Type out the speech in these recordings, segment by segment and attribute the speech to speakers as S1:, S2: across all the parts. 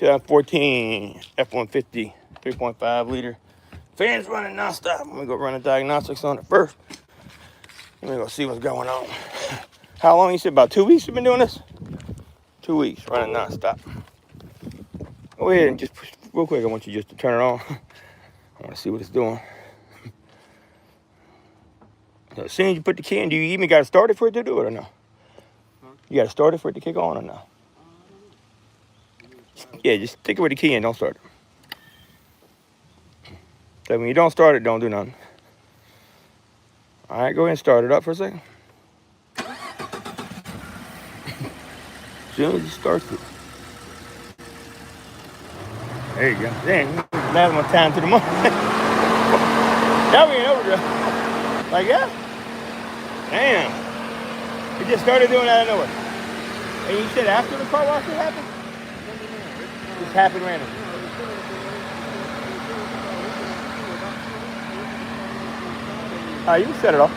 S1: 2014 F-150 3.5 liter. Fan's running nonstop. I'm gonna go run the diagnostics on it first. Let me go see what's going on. How long you said? About 2 weeks you've been doing this? 2 weeks running nonstop. Go ahead and just push real quick. I want you just to turn it on. I want to see what it's doing. So as soon as you put the key in, do you even got to start it for it to do it or no? You got to start it for it to kick on or no? Yeah, just stick it with the key in. Don't start it. So when you don't start it, don't do nothing. All right, go ahead and start it up for a second. As soon as it starts it. There you go. Dang, that's my time to the month. That we ain't overdrive. Like that? Damn. It just started doing that out of nowhere. And you said after the car wash it happened? It just happened randomly. You can set it off.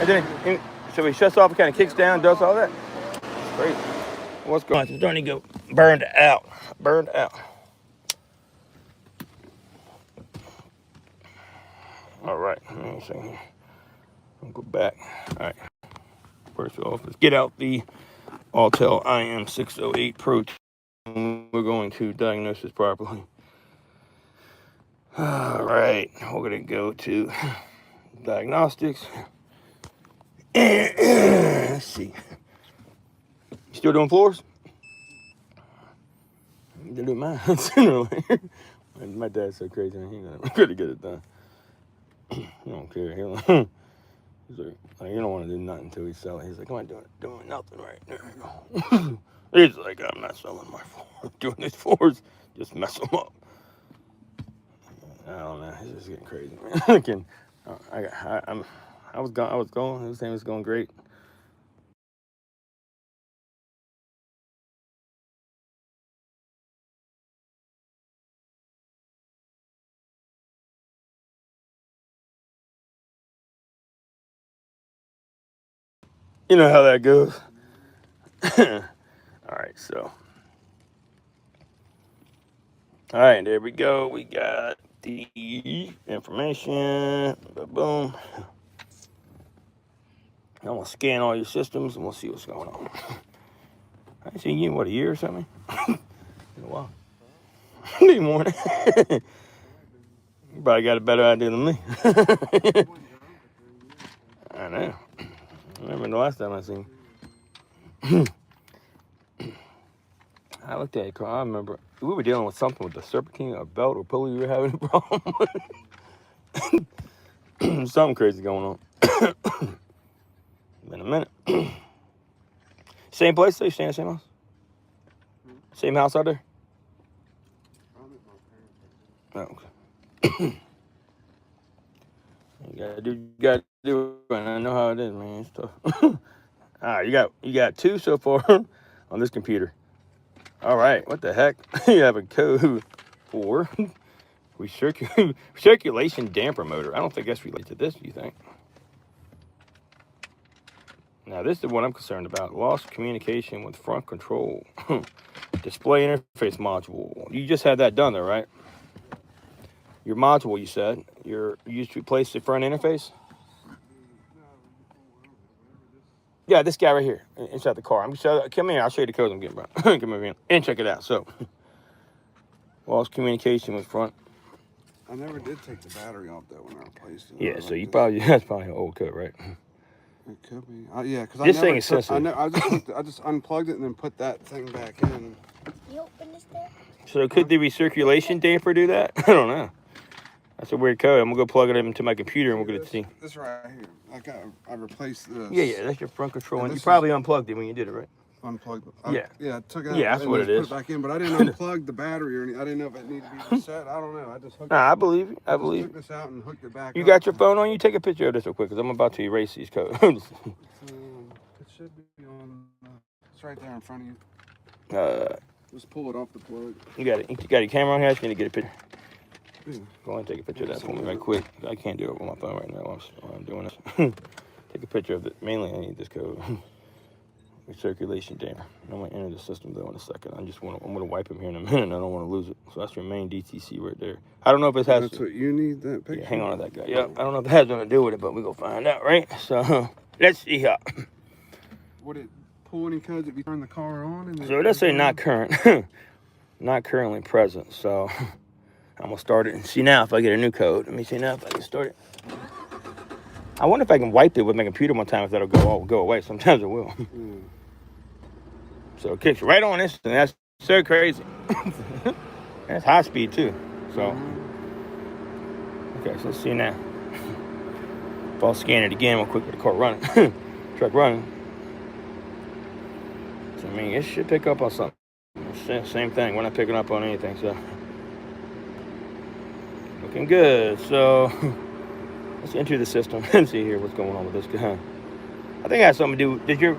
S1: And then, so it shuts off, it kind of kicks down, does all that. That's great. What's going on? It's starting to go burned out. Burned out. All right. Let me see here. I'll go back. All right. First off, let's get out the Autel MaxiIM 608 Pro. We're going to diagnose this properly. All right, we're gonna go to diagnostics. Let's see. You still doing floors? They're doing mine. My dad's so crazy, man. He's gonna get it done. He don't care. He's like, you don't want to do nothing until we sell it. He's like, am I doing nothing right there? He's like, I'm not selling my floors. Doing these floors, just mess them up. I don't know. It's just getting crazy, man. I was going. Everything was going great. You know how that goes. All right, so. All right, there we go. We got the information. Boom. I'm going to scan all your systems and we'll see what's going on. I ain't seen you in, what, a year or something? In a while. Maybe more. You probably got a better idea than me. I know. I remember the last time I seen you. I looked at your car. I remember we were dealing with something with the serpentine or belt or pulley you were having a problem with. Something crazy going on. Been a minute. Same place? They stay in the same house? Same house out there? Oh, okay. You gotta do it. I know how it is, man. It's tough. All right, you got 2 so far on this computer. All right, what the heck? You have a code for circulation damper motor. I don't think that's related to this, do you think? Now, this is what I'm concerned about. Lost communication with front control. Display interface module. You just had that done there, right? Your module, you said. You just replaced the front interface? Yeah, this guy right here, inside the car. Come here, I'll show you the code I'm getting, bro. Come over here and check it out. So, lost communication with front.
S2: I never did take the battery off that when I replaced it.
S1: Yeah, so you that's probably an old code, right?
S2: It could be. Yeah, because
S1: this thing is sensitive.
S2: I just unplugged it and then put that thing back in.
S3: You open this there?
S1: So could the recirculation damper do that? I don't know. That's a weird code. I'm gonna go plug it into my computer and we're gonna see.
S2: This right here. I replaced this.
S1: Yeah, that's your front control, and you probably unplugged it when you did it, right?
S2: Unplugged it.
S1: Yeah,
S2: I took it out.
S1: Yeah, that's what it is.
S2: Put it back in, but I didn't unplug the battery or anything. I didn't know if it needed to be reset. I don't know. I just hooked.
S1: Nah, I believe you. I believe.
S2: Took this out and hooked it back.
S1: You got your phone on you? Take a picture of this real quick, because I'm about to erase these codes.
S2: It should be on. It's right there in front of you. Just pull it off the plug.
S1: You got it. You got your camera on here? I just need to get a picture. Go ahead and take a picture of that for me right quick. I can't do it with my phone right now while I'm doing this. Take a picture of it. Mainly, I need this code. recirculation damper. I'm gonna enter the system though in a second. I'm gonna wipe him here in a minute. I don't want to lose it. So that's your main DTC right there. I don't know if it has.
S2: That's what you need, that picture?
S1: Yeah, hang on to that guy. Yep. I don't know if it has nothing to do with it, but we're gonna find out, right? So let's see here.
S2: Would it pull any codes if you turn the car on? And
S1: So let's say not current, not currently present. So I'm gonna start it and see now if I get a new code. Let me see now if I can start it. I wonder if I can wipe it with my computer one time, if that'll go away. Sometimes it will. So it kicks right on this, and that's so crazy. That's high speed too. So okay, so let's see now. If I'll scan it again real quick with the car running, truck running. So I mean, it should pick up on something. Same thing. We're not picking up on anything, so looking good. So let's enter the system and see here what's going on with this guy. I think it has something to do. Does your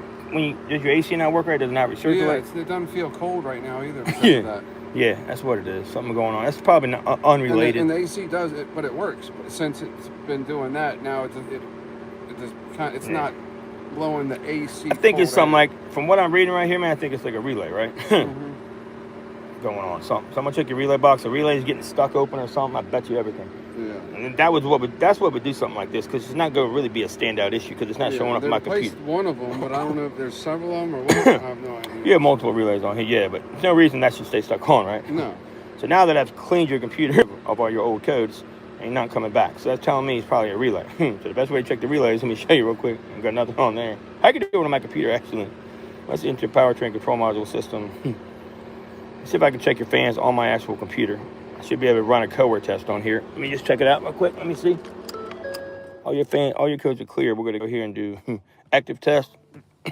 S1: AC not work right? Does it not recirculate?
S2: Yeah, it doesn't feel cold right now either. Because of that.
S1: Yeah, that's what it is. Something going on. That's probably not unrelated.
S2: And the AC does it, but it works. But since it's been doing that, now it's not blowing the AC.
S1: I think it's something like, from what I'm reading right here, man, I think it's like a relay, right? Going on. So I'm gonna check your relay box. The relay is getting stuck open or something. I bet you everything.
S2: Yeah.
S1: And that's what would do something like this, because it's not going to really be a standout issue because it's not showing up on my computer.
S2: One of them, but I don't know if there's several of them or what. I have no idea.
S1: You have multiple relays on here, yeah, but there's no reason that should stay stuck on, right?
S2: No.
S1: So now that I've cleaned your computer of all your old codes, ain't nothing coming back. So that's telling me it's probably a relay. So the best way to check the relay is, let me show you real quick. I've got nothing on there. I can do it on my computer, actually. Let's enter powertrain control module system. Let's see if I can check your fans on my actual computer. I should be able to run a code test on here. Let me just check it out real quick. Let me see. All your codes are clear. We're going to go here and do active test.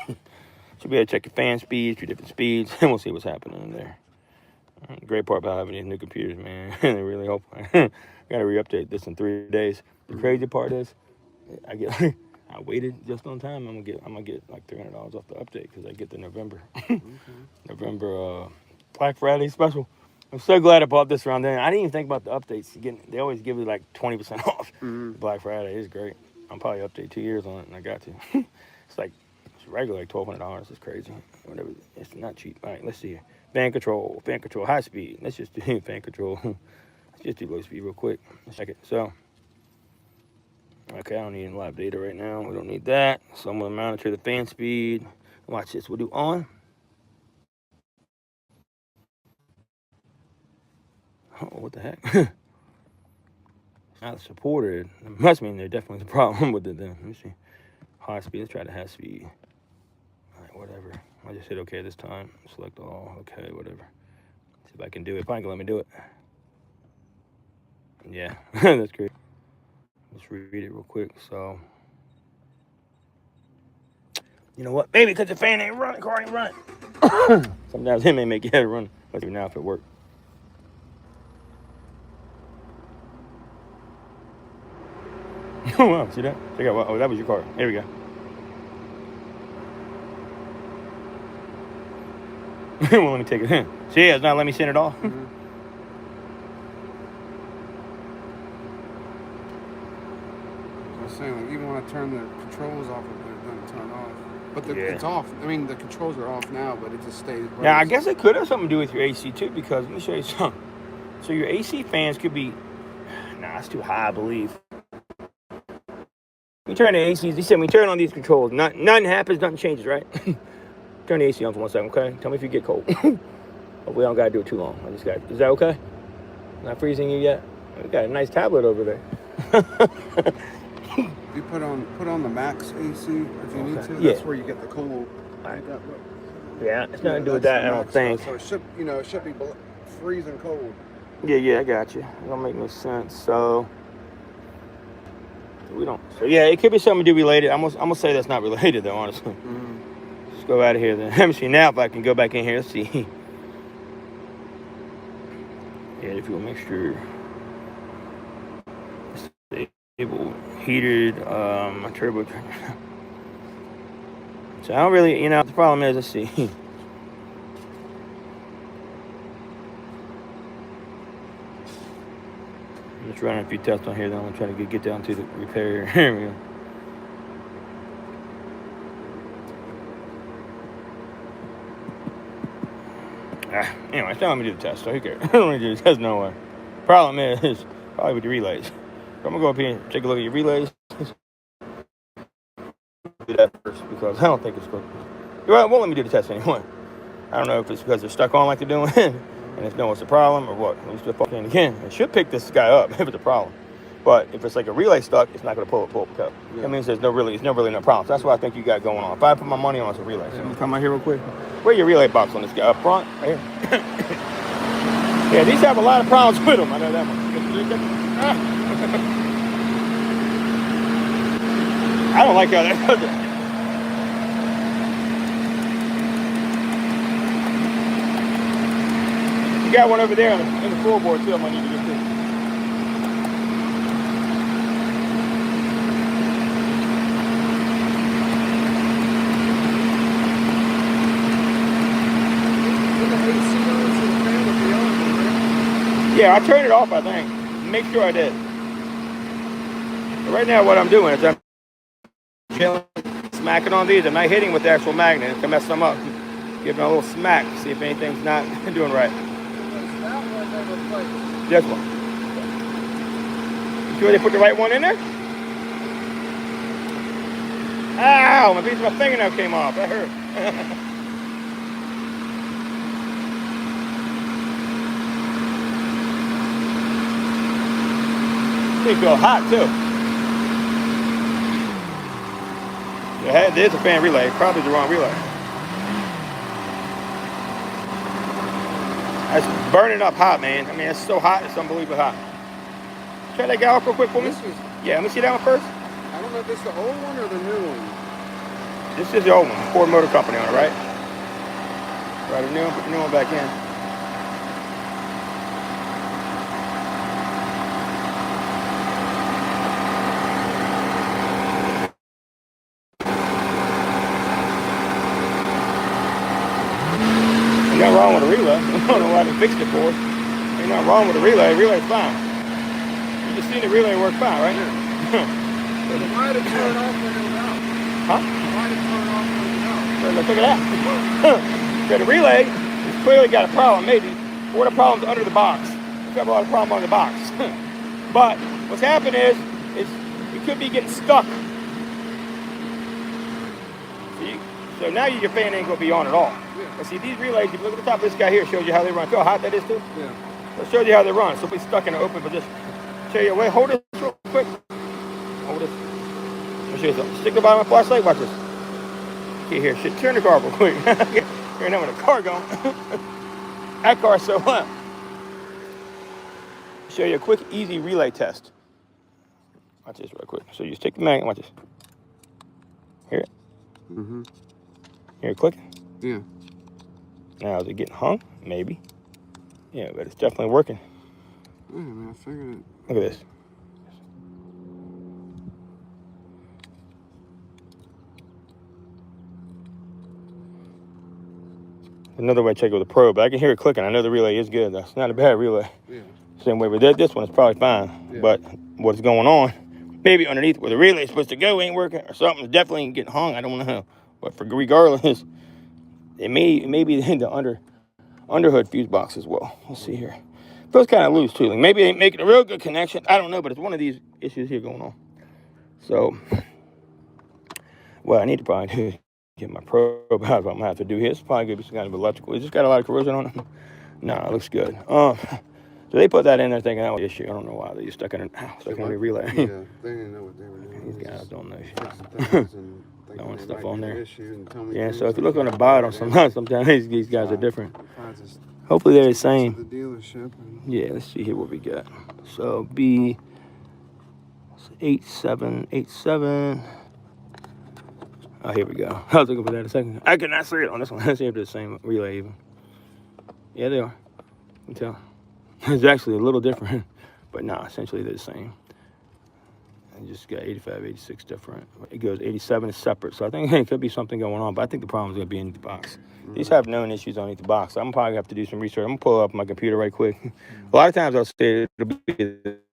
S1: Should be able to check your fan speeds, 2 different speeds, and we'll see what's happening in there. Great part about having these new computers, man. They really hope. I got to re-update this in 3 days. The crazy part is, I waited just on time. I'm gonna get like $300 off the update because I get the November Black Friday special. I'm so glad I bought this around then. I didn't even think about the updates. They always give you like 20% off. Black Friday is great. I'm probably update 2 years on it, and I got to. It's regular like $1,200. It's crazy. Whatever. It's not cheap. All right, let's see here. Fan control, high speed. Let's just do fan control. Let's just do low speed real quick. Let's check it. So, okay, I don't need any live data right now. We don't need that. So I'm gonna monitor the fan speed. Watch this. We'll do on. Oh, what the heck? Not supported. It must mean there definitely is a problem with it then. Let me see. High speed. Let's try the high speed. All right, whatever. I just hit OK this time. Select all. Okay, whatever. See if I can do it. If I can let me do it. Yeah, that's great. Let's read it real quick. So, you know what? Maybe because the fan ain't running, car ain't running. Sometimes it may make your head run. Let's see now if it works. Oh, wow, see that? Check out. Oh, that was your car. There we go. Well, let me take it in. See, it's not letting me send it off.
S2: I was saying, like, even when I turn the controls off, it doesn't turn off. But it's off. I mean, the controls are off now, but it just stays.
S1: Yeah, I guess it could have something to do with your AC too, because let me show you something. So your AC fans could be, nah, it's too high, I believe. You turn the ACs, you said we turn on these controls, nothing happens, nothing changes, right? Turn the AC on for 1 second, okay? Tell me if you get cold. Hopefully I don't gotta do it too long. Is that okay? Not freezing you yet? We got a nice tablet over there.
S2: You put on the max AC if you need to.
S1: Yeah.
S2: That's where you get the cold.
S1: Right. Yeah, it's nothing to do with that, I don't think.
S2: So it should be freezing cold.
S1: Yeah, I got you. It don't make no sense. So we don't. So yeah, it could be something to do related. I'm gonna say that's not related though, honestly. Let's go out of here then. Let me see now if I can go back in here. Let's see. Yeah, fuel mixture. Stable, heated, my turbo. So I don't really, the problem is, let's see. I'm just running a few tests on here, then I'm gonna try to get down to the repair. Here we go. Anyway, still let me do the test, so who cares? I don't want to do the test no way. Problem is, probably with the relays. So I'm going to go up here and take a look at your relays. Do that first, because I don't think it's good. Well, it won't let me do the test anyway. I don't know if it's because they're stuck on like they're doing, and it's no what's the problem or what. Let me just fucking again. It should pick this guy up if it's a problem. But if it's like a relay stuck, it's not going to pull up the cup. Yeah. That means there's no really no problem. So that's what I think you got going on. If I put my money on, it's a relay. So I'm going to come out here real quick. Where's your relay box on this guy? Up front? Right here. Yeah, these have a lot of problems with them. I know that one. I don't like how that does it. You got one over there in the floorboard too. I might need to get this. Yeah, I turned it off, I think. Make sure I did. But right now, what I'm doing is I'm chilling, smacking on these. I'm not hitting with the actual magnet to mess them up. Giving a little smack, see if anything's not doing right. This one. You sure they put the right one in there? Ow! My piece of my fingernail came off. That hurt. They feel hot too. Yeah, there's a fan relay. Probably the wrong relay. It's burning up hot, man. I mean, it's so hot. It's unbelievably hot. Try that guy off real quick for me. Yeah, let me see that one first.
S2: I don't know if it's the old one or the new one.
S1: This is the old one. Ford Motor Company on it, right? Right, the new one. Put the new one back in. Ain't nothing wrong with a relay. I don't know why they fixed it for us. Ain't nothing wrong with a relay. Relay's fine. You just seen the relay work fine, right?
S2: Why did it turn off when it was out?
S1: Huh?
S2: Why did it turn off when it was out?
S1: Look at that. So the relay has clearly got a problem, maybe. Or the problem's under the box. We have a lot of problem under the box. But what's happened is it could be getting stuck. So now your fan ain't going to be on at all. But see, these relays, if you look at the top of this guy here, it shows you how they run. Feel how hot that is too?
S2: Yeah.
S1: It shows you how they run. So if we stuck in an open position. Show you, wait, hold this real quick. Hold this. I'll show you something. Stick the bottom of my flashlight, watch this. Okay, here, shit, turn the car real quick. You're not with a car going. That car's so hot. Show you a quick, easy relay test. Watch this real quick. So you just take the magnet, watch this. Hear it?
S2: Mm-hmm.
S1: Hear it clicking?
S2: Yeah.
S1: Now, is it getting hung? Maybe. Yeah, but it's definitely working.
S2: Yeah, man, I figured it.
S1: Look at this. Another way to check it with a probe. I can hear it clicking. I know the relay is good. That's not a bad relay.
S2: Yeah.
S1: Same way with this one is probably fine. Yeah. But what's going on, maybe underneath where the relay is supposed to go ain't working, or something's definitely getting hung. I don't know. But regardless, it may be in the underhood fuse box as well. Let's see here. Feels kind of loose too. Like maybe it ain't making a real good connection. I don't know, but it's one of these issues here going on. So, what I need to probably do is get my probe out. If I'm gonna have to do here, it's probably gonna be some kind of electrical. It's just got a lot of corrosion on it. No, it looks good. So they put that in there thinking that was the issue. I don't know why they just stuck in a relay.
S2: Yeah, they didn't know what they were doing.
S1: These guys don't know shit. Throwing stuff on there. Yeah, so if you look on the bottom, sometimes these guys are different. Hopefully they're the same.
S2: The dealership.
S1: Yeah, let's see here what we got. So B 8787. Oh, here we go. I was looking for that a second. I could not see it on this one. Let's see if they're the same relay even. Yeah, they are. You can tell. It's actually a little different, but no, essentially they're the same. I just got 85, 86 different. It goes 87 is separate. So I think it could be something going on, but I think the problem is going to be in the box. Mm-hmm. These have known issues underneath the box. So I'm probably have to do some research. I'm going to pull up my computer right quick. Mm-hmm. A lot of times I'll say it'll be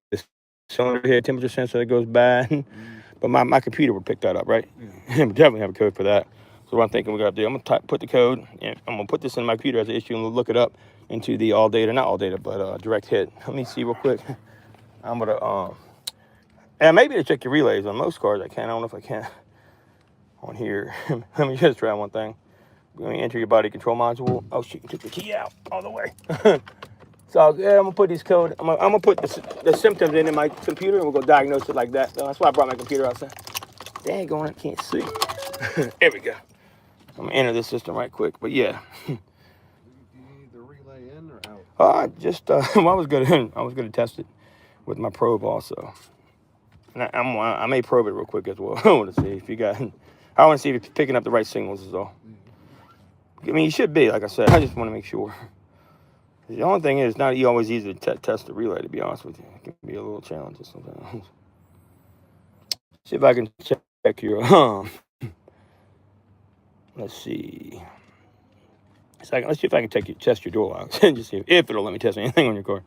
S1: this cylinder here, temperature sensor that goes bad. Mm-hmm. But my computer would pick that up, right? Yeah. Definitely have a code for that. So what I'm thinking we're gonna do, I'm gonna put the code, and I'm gonna put this in my computer as an issue and look it up into the all data, not all data, but direct hit. Let me see real quick. I'm gonna and maybe to check your relays on most cars I can. I don't know if I can on here. Let me just try one thing. Let me enter your body control module. Oh shit, you took the key out all the way. So yeah, I'm gonna put these code. I'm gonna put the symptoms in my computer, and we'll go diagnose it like that. So that's why I brought my computer outside. Dang, going, I can't see. There we go. I'm gonna enter this system right quick. But yeah.
S2: Do you need the relay in or out?
S1: Well, I was gonna test it with my probe also. And I may probe it real quick as well. I want to see if you got. I want to see if it's picking up the right signals is all. I mean, you should be, like I said. I just want to make sure. The only thing is, it's not always easy to test the relay, to be honest with you. It can be a little challenging sometimes. See if I can check your, let's see. Let's see if I can test your door locks and just see if it'll let me test anything on your car.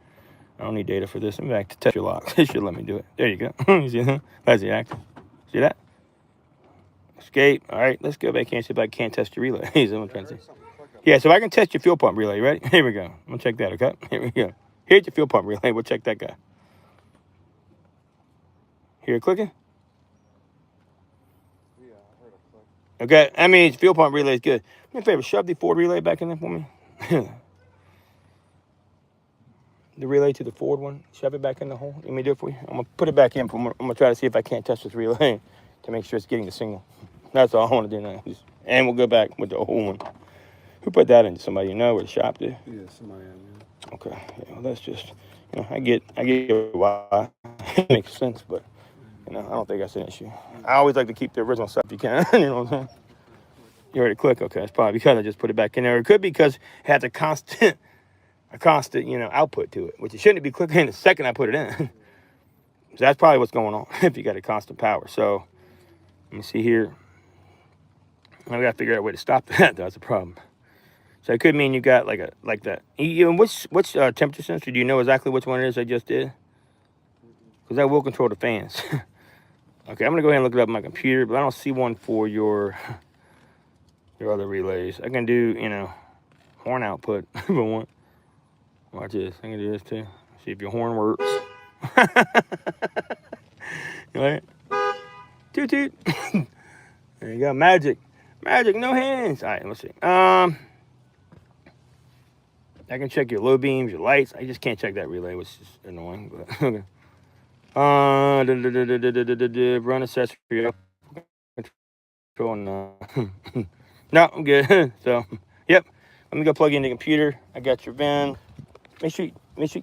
S1: I don't need data for this. I'm back to test your locks. It should let me do it. There you go. You see that? That's the active. See that? Escape. All right, let's go back here and see if I can't test your relays. I'm trying to see. Yeah, so I can test your fuel pump relay, ready? Here we go. I'm going to check that, okay? Here we go. Here's your fuel pump relay. We'll check that guy. Hear it clicking?
S2: Yeah, I heard it click.
S1: Okay, that means fuel pump relay is good. Do me a favor, shove the Ford relay back in there for me. The relay to the Ford one, shove it back in the hole. Let me do it for you. I'm going to put it back in. I'm going to try to see if I can't test this relay to make sure it's getting the signal. That's all I want to do now. And we'll go back with the whole one. Who put that in? Somebody you know, or the shop did?
S2: Yeah, somebody I knew.
S1: Okay, yeah, well, that's just, I get why it makes sense, but I don't think that's an issue. I always like to keep the original stuff if you can. You know what I'm saying? You already click. Okay, it's probably because I just put it back in there. It could be because it has a constant, output to it, which it shouldn't be clicking the second I put it in. So that's probably what's going on if you got a constant power. So let me see here. I got to figure out a way to stop that. That's a problem. So it could mean you got like that. Which temperature sensor? Do you know exactly which one it is I just did? Because that will control the fans. Okay, I'm gonna go ahead and look it up on my computer, but I don't see one for your other relays. I can do horn output if I want. Watch this. I can do this too. See if your horn works. Right? Toot toot. There you go. Magic, no hands. All right, let's see. I can check your low beams, your lights. I just can't check that relay, which is annoying. But okay. Run accessory control. No, no, I'm good. So, yep. Let me go plug in the computer. I got your VIN. Make sure you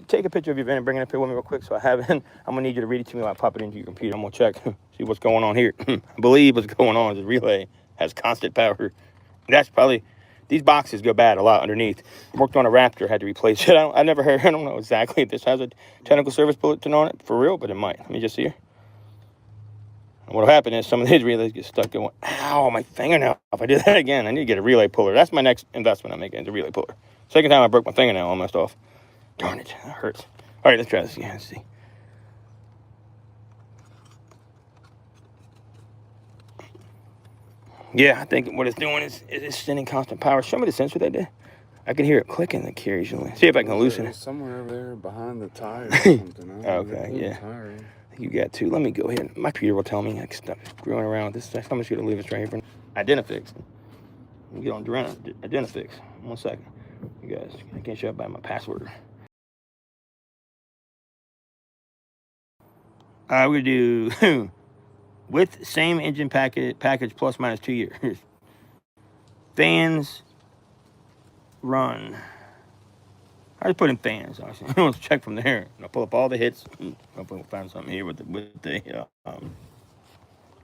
S1: take a picture of your VIN and bring it up here with me real quick so I have it. I'm gonna need you to read it to me while I pop it into your computer. I'm gonna check, see what's going on here. I believe what's going on is the relay has constant power. That's probably. These boxes go bad a lot underneath. Worked on a Raptor, had to replace it. I don't know exactly if this has a technical service bulletin on it for real, but it might. Let me just see here. And what'll happen is some of these relays get stuck going, ow, my fingernail. If I do that again, I need to get a relay puller. That's my next investment I'm making, is a relay puller. Second time I broke my fingernail almost off. Darn it, that hurts. All right, let's try this again. Let's see. Yeah, I think what it's doing is it's sending constant power. Show me the sensor that did. I can hear it clicking occasionally. See if I can loosen it.
S2: Somewhere over there behind the tire or something.
S1: Okay, yeah. You got to. Let me go ahead. My computer will tell me I can stop screwing around with this. I'm just going to leave this right here for Identifix. Let me get on Identifix. 1 second. You guys, I can't show up by my password. We do with same engine package plus minus 2 years. Fans run. I just put in fans. Let's check from there. I'll pull up all the hits. I'll find something here with the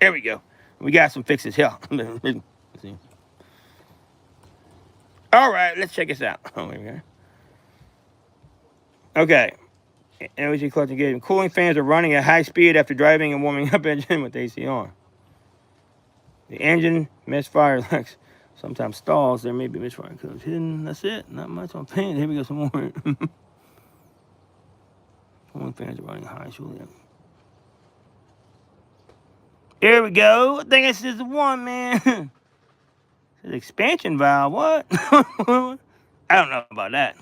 S1: there we go. We got some fixes here. See. All right, let's check this out. Oh, there we go. Okay. Energy collecting gauge. Cooling fans are running at high speed after driving and warming up engine with AC on. The engine misfire sometimes stalls. There may be misfire codes hidden. That's it. Not much on fans. Here we go. Some more. Cooling fans are running high. Surely. Here we go. I think this is the one, man. An expansion valve, what? I don't know about that.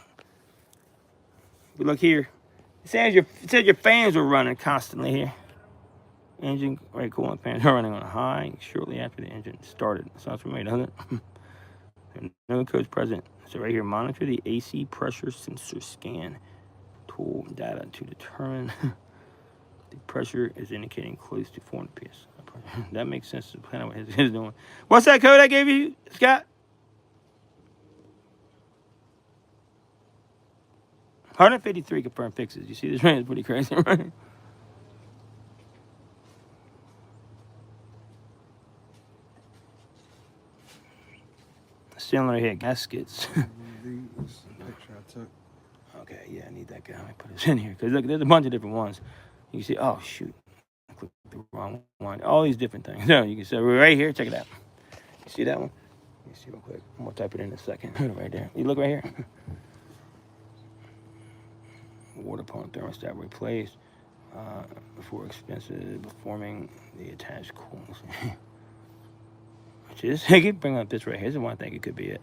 S1: But look here. It says your fans were running constantly here. Engine, right, coolant fans are running on a high shortly after the engine started. Sounds familiar, doesn't it? No codes present. So right here, monitor the AC pressure sensor scan tool data to determine the pressure is indicating close to 400 psi. That makes sense to kind of what his is doing. What's that code I gave you, Scott? 153 confirmed fixes. You see this rain is pretty crazy, right? Similar here, gaskets.
S2: This is the picture I took.
S1: Okay, yeah, I need that guy. Let me put this in here. Because look, there's a bunch of different ones. You can see, oh, shoot. I clicked the wrong one. All these different things. So you can see right here, check it out. You see that one? Let me see real quick. I'm going to type it in a second. Right there. You look right here. Water pump thermostat replaced. Before expensive, performing the attached coolant. Which is, I keep bringing up this right here. This is one I think it could be it.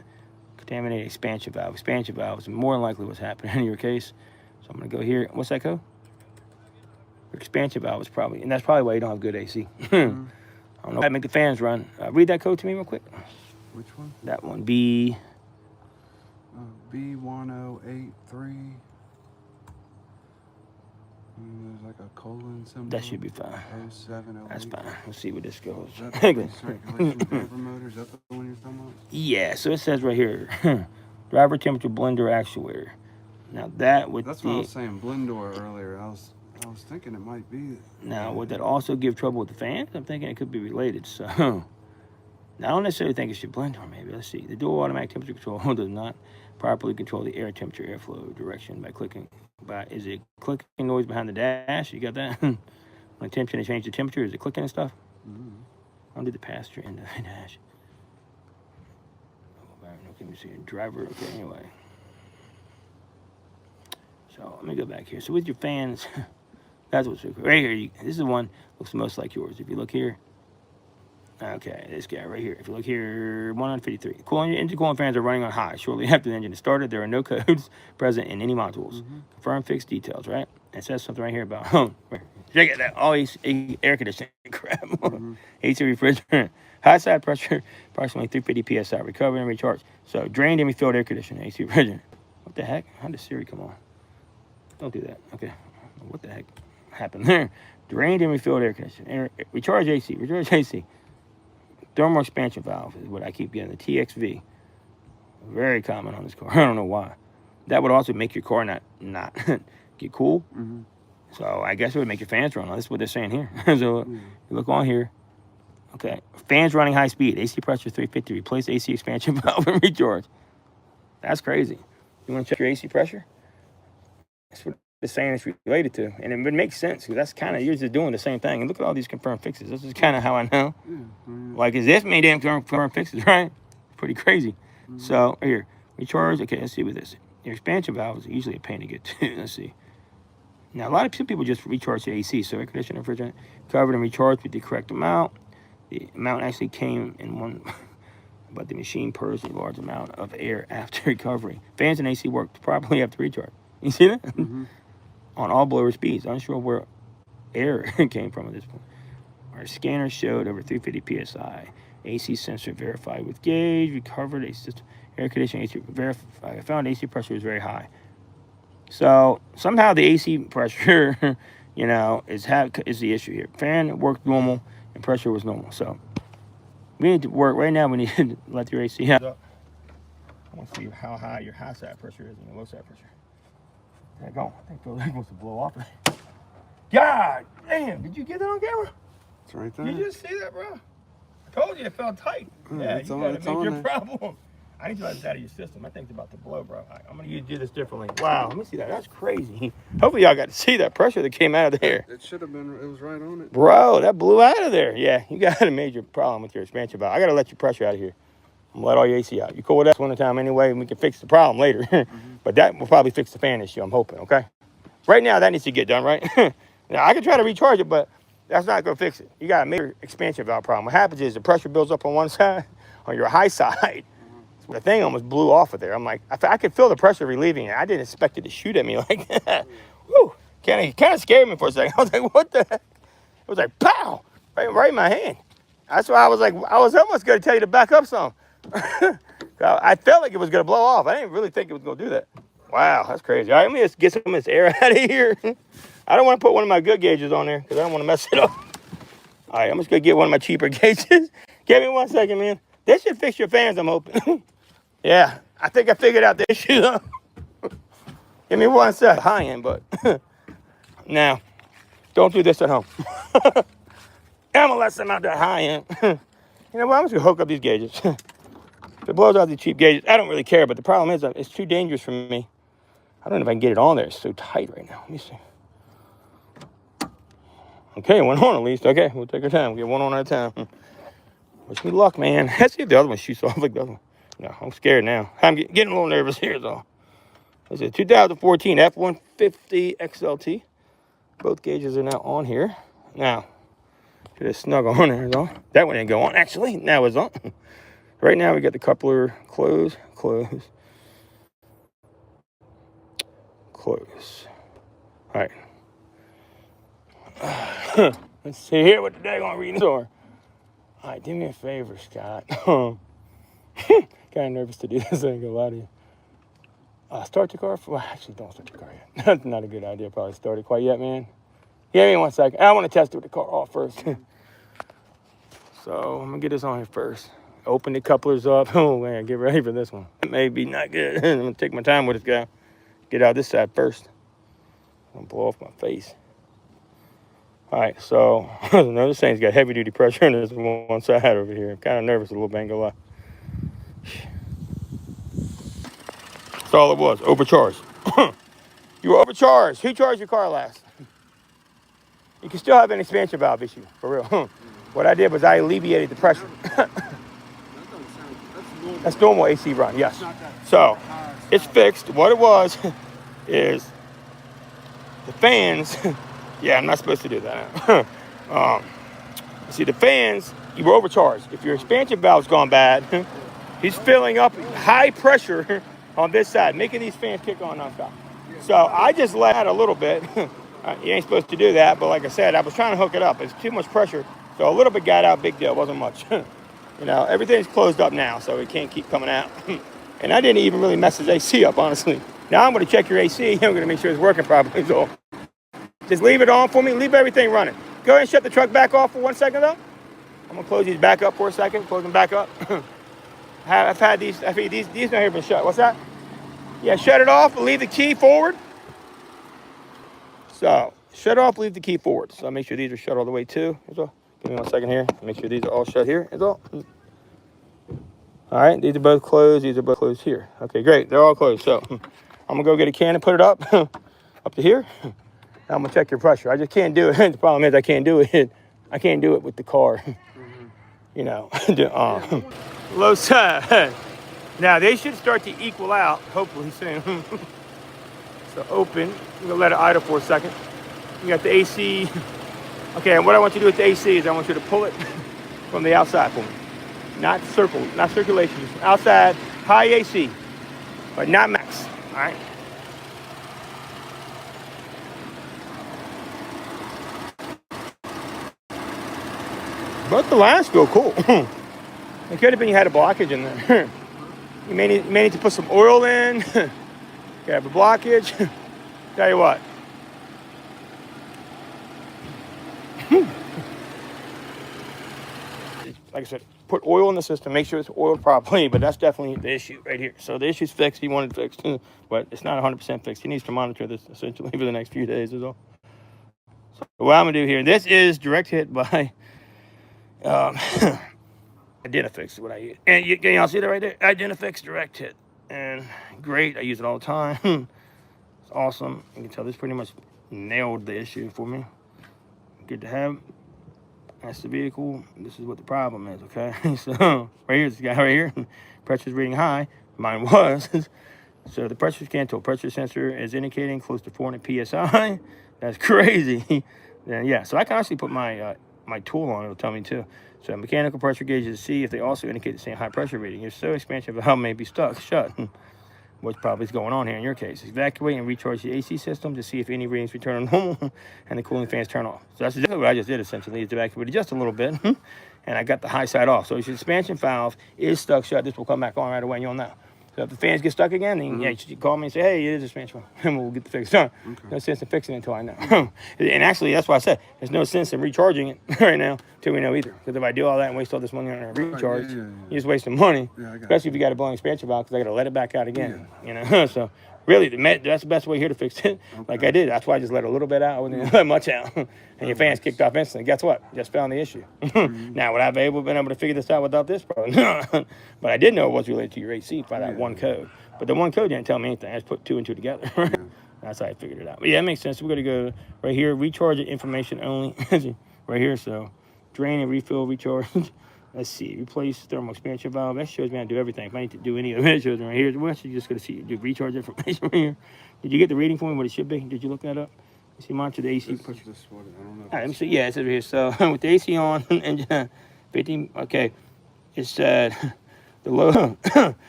S1: Contaminated expansion valve. Expansion valve is more than likely what's happening in your case. So I'm going to go here. What's that code? Expansion valve is probably, and that's probably why you don't have good AC. I don't know how to make the fans run. Read that code to me real quick.
S2: Which one?
S1: That one. B.
S2: B1083. There's like a colon symbol.
S1: That should be fine.
S2: 0708.
S1: That's fine. Let's see where this goes.
S2: Is that the circulation damper motor? Is that the one you're talking about?
S1: Yeah, so it says right here, driver temperature blender actuator. Now that would
S2: That's what I was saying, blendor earlier. I was thinking it might be.
S1: Now would that also give trouble with the fans? I'm thinking it could be related. So now I don't necessarily think it should blend, or maybe let's see. The dual automatic temperature control does not properly control the air temperature airflow direction by clicking. Is it clicking noise behind the dash? You got that? When temperature to change the temperature, is it clicking and stuff? Under the passenger end of the dash. Okay, let me see. Driver. Okay, anyway. So let me go back here. So with your fans, that's what's right here. This is the one looks most like yours. If you look here. Okay, this guy right here. If you look here, 153. Engine coolant fans are running on high. Shortly after the engine is started, there are no codes present in any modules. Confirm fixed details, right? It says something right here about, check it out, all air conditioning crap. AC refrigerant. High side pressure, approximately 350 psi. Recovery and recharge. So drained and refilled air conditioning, AC refrigerant. What the heck? How did Siri come on? Don't do that. Okay. What the heck happened there? Drained and refilled air conditioning. Recharge AC. Recharge AC. Thermal expansion valve is what I keep getting, the TXV. Very common on this car. I don't know why. That would also make your car not get cool. So I guess it would make your fans run. That's what they're saying here. So you look on here. Okay. Fans running high speed. AC pressure 350. Replace AC expansion valve and recharge. That's crazy. You want to check your AC pressure? That's what the saying is related to, and it would make sense because that's kind of you're just doing the same thing. And look at all these confirmed fixes. This is kind of how I know. Like, is this many damn confirmed fixes, right? Pretty crazy. So here, recharge. Okay, let's see what this is. Your expansion valve is usually a pain to get to. Let's see. Now a lot of people just recharge the AC, so air conditioner, refrigerant covered and recharged with the correct amount. The amount actually came in one, but the machine purged a large amount of air after recovery. Fans and AC worked properly after recharge. You see that? On all blower speeds. Unsure where air came from at this point. Our scanner showed over 350 psi. AC sensor verified with gauge. Recovered a system. Air conditioning AC verified. I found AC pressure was very high. So somehow the AC pressure, is the issue here. Fan worked normal and pressure was normal. So we need to work right now. We need to let your AC out. I want to see how high your high side pressure is and your low side pressure. There you go. I think Phil wants to blow off. God damn, did you get that on camera?
S2: It's right there.
S1: Did you just see that, bro? I told you it felt tight. Yeah, you gotta make your problem. I need to let this out of your system. I think it's about to blow, bro. I'm gonna do this differently. Wow, let me see that. That's crazy. Hopefully y'all got to see that pressure that came out of there.
S2: It should have been, it was right on it.
S1: Bro, that blew out of there. Yeah, you got a major problem with your expansion valve. I gotta let your pressure out of here. I'm gonna let all your AC out. You cool with that one at a time anyway, and we can fix the problem later. But that will probably fix the fan issue, I'm hoping, okay? Right now, that needs to get done, right? Now, I can try to recharge it, but that's not gonna fix it. You got a major expansion valve problem. What happens is the pressure builds up on one side. on your high side. So the thing almost blew off of there. I'm like, I could feel the pressure relieving it. I didn't expect it to shoot at me like that. Woo! Kind of scared me for a second. I was like, what the heck? It was like, pow! Right in my hand. That's why I was like, I was almost going to tell you to back up some. I felt like it was going to blow off. I didn't really think it was going to do that. Wow, that's crazy. All right, let me just get some of this air out of here. I don't want to put one of my good gauges on there because I don't want to mess it up. All right, I'm just going to get one of my cheaper gauges. Give me 1 second, man. This should fix your fans, I'm hoping. Yeah, I think I figured out the issue. Give me 1 sec. High end, but now, don't do this at home. I'm going to let some out that high end. You know what? I'm just going to hook up these gauges. If it blows out these cheap gauges, I don't really care, but the problem is it's too dangerous for me. I don't know if I can get it on there. It's so tight right now. Let me see. Okay, one on at least. Okay, we'll take our time. We'll get one on at a time. Wish me luck, man. Let's see if the other one shoots off like the other one. No, I'm scared now. I'm getting a little nervous here, though. This is 2014 F-150 XLT. Both gauges are now on here. Now, should have snug on there, though. That one didn't go on, actually. Now it's on. Right now, we got the coupler close. All right. Let's see here what the daggone readings are. All right, do me a favor, Scott. Kind of nervous to do this. I ain't gonna lie to you. Start the car. Well, actually, don't start the car yet. That's not a good idea. Probably start it quite yet, man. Give me 1 second. I want to test it with the car off first. So I'm gonna get this on here first. Open the couplers up. Oh man, get ready for this one. It may be not good. I'm gonna take my time with this guy. Get out this side first. I'm gonna blow off my face. All right, so this thing's got heavy duty pressure on this one side over here. I'm kind of nervous a little bit, ain't gonna lie. That's all it was, overcharged. You were overcharged. Who charged your car last? You can still have an expansion valve issue, for real. What I did was I alleviated the pressure. That's normal AC run, yes. So, it's fixed. What it was is the fans. Yeah, I'm not supposed to do that. See, the fans, you were overcharged. If your expansion valve's gone bad, he's filling up high pressure on this side, making these fans kick on nonstop. So I just let out a little bit. You ain't supposed to do that, but like I said, I was trying to hook it up. It's too much pressure. So a little bit got out, big deal, wasn't much. You know, everything's closed up now, so it can't keep coming out. And I didn't even really mess his AC up, honestly. Now I'm going to check your AC. I'm going to make sure it's working properly. So just leave it on for me. Leave everything running. Go ahead and shut the truck back off for 1 second, though. I'm going to close these back up for a second. Close them back up. I've had these not even shut. What's that? Yeah, shut it off and leave the key forward. So, shut off, leave the key forward. So, make sure these are shut all the way too. Well. Give me 1 second here. Make sure these are all shut here. All right, these are both closed. These are both closed here. Okay, great. They're all closed. So, I'm going to go get a can and put it up to here. Now I'm going to check your pressure. I just can't do it. The problem is I can't do it. I can't do it with the car. You know, low side. Now, they should start to equal out, hopefully soon. So, open. I'm going to let it idle for a second. You got the AC. Okay, and what I want you to do with the AC is I want you to pull it from the outside for me. Not circulation. Just outside, high AC, but not max. All right? But the lines feel cool. It could have been you had a blockage in there. You may need to put some oil in. You have a blockage. Tell you what. Like I said, put oil in the system, make sure it's oiled properly, but that's definitely the issue right here. So the issue's fixed, he wanted it fixed, but it's not 100% fixed. He needs to monitor this essentially for the next few days is all. So what I'm gonna do here, this is direct hit by Identifix is what I use. And can y'all see that right there? Identifix direct hit. And great, I use it all the time. It's awesome. You can tell this pretty much nailed the issue for me. Good to have. That's the vehicle. This is what the problem is, okay? So, right here's this guy right here. Pressure's reading high. Mine was. So, the pressure scan tool. Pressure sensor is indicating close to 400 PSI. That's crazy. Then, yeah, so I can actually put my my tool on, it'll tell me too. So mechanical pressure gauges to see if they also indicate the same high pressure reading. If so, expansion valve may be stuck shut, which probably is going on here in your case. Evacuate and recharge the AC system to see if any readings return to normal and the cooling fans turn off. So that's exactly what I just did essentially, is evacuated just a little bit, and I got the high side off. So if your expansion valve is stuck shut, this will come back on right away and you'll know. So if the fans get stuck again, then yeah, you call me and say, hey, it is a expansion valve, and we'll get the fix done. Okay. No sense in fixing it until I know. And actually, that's why I said there's no sense in recharging it right now until we know either. Because if I do all that and waste all this money on a recharge, you're just wasting money, especially if you got a blown expansion valve, because I got to let it back out again. You know, so really, that's the best way here to fix it. Like I did. That's why I just let a little bit out. I wouldn't let much out. And your fans kicked off instantly. Guess what? Just found the issue. Now, would I have been able to figure this out without this? Probably not. But I did know it was related to your AC by that one code. But the one code didn't tell me anything. I just put 2 and 2 together. That's how I figured it out. But yeah, it makes sense. We're going to go right here, recharge it, information only. Right here. So drain and refill, recharge. Let's see, replace thermal expansion valve. That shows me how to do everything. If I need to do any of it, it shows me right here. We're actually just going to see, do recharge information right here. Did you get the reading for me, what it should be? Did you look that up? You see, monitor the AC pressure. I don't know. All right, let me see. Yeah, it's over here. So with the AC on, and 15, okay, it said the low.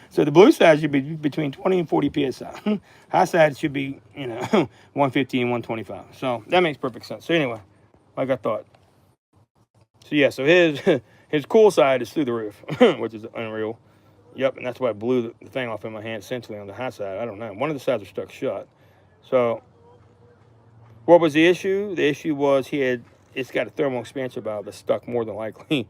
S1: So the blue side should be between 20 and 40 psi. High side should be, 150 and 125. So that makes perfect sense. So anyway, like I thought. So yeah, so his cool side is through the roof, which is unreal. Yep, and that's why I blew the thing off in my hand essentially on the high side. I don't know. One of the sides are stuck shut. So what was the issue? The issue was it's got a thermal expansion valve that's stuck more than likely.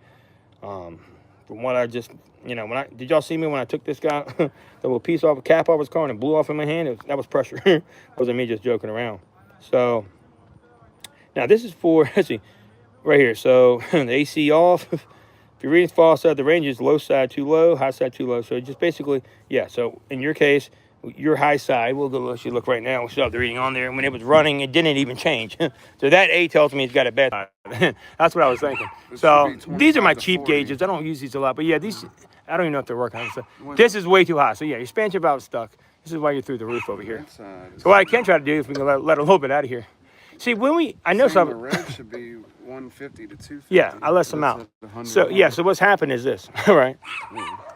S1: From what I just, did y'all see me when I took this guy, the little piece off, a cap off his car and it blew off in my hand? That was pressure. It wasn't me just joking around. So now this is for, let's see, right here. So the AC off. If your readings fall outside the range, is low side too low, high side too low. So just basically, yeah. So in your case, your high side, we'll go actually look right now. We'll still have the reading on there. When it was running, it didn't even change. So that A tells me it's got a bad side. That's what I was thinking. So these are my cheap gauges. I don't use these a lot. But yeah, these, I don't even know if they're working. So this is way too high. So yeah, your expansion valve is stuck. This is why you're through the roof over here. So what I can try to do is we can let a little bit out of here. See, when I know something.
S2: The red should be 150 to 250.
S1: Yeah, I let some out. So yeah, so what's happened is this, right?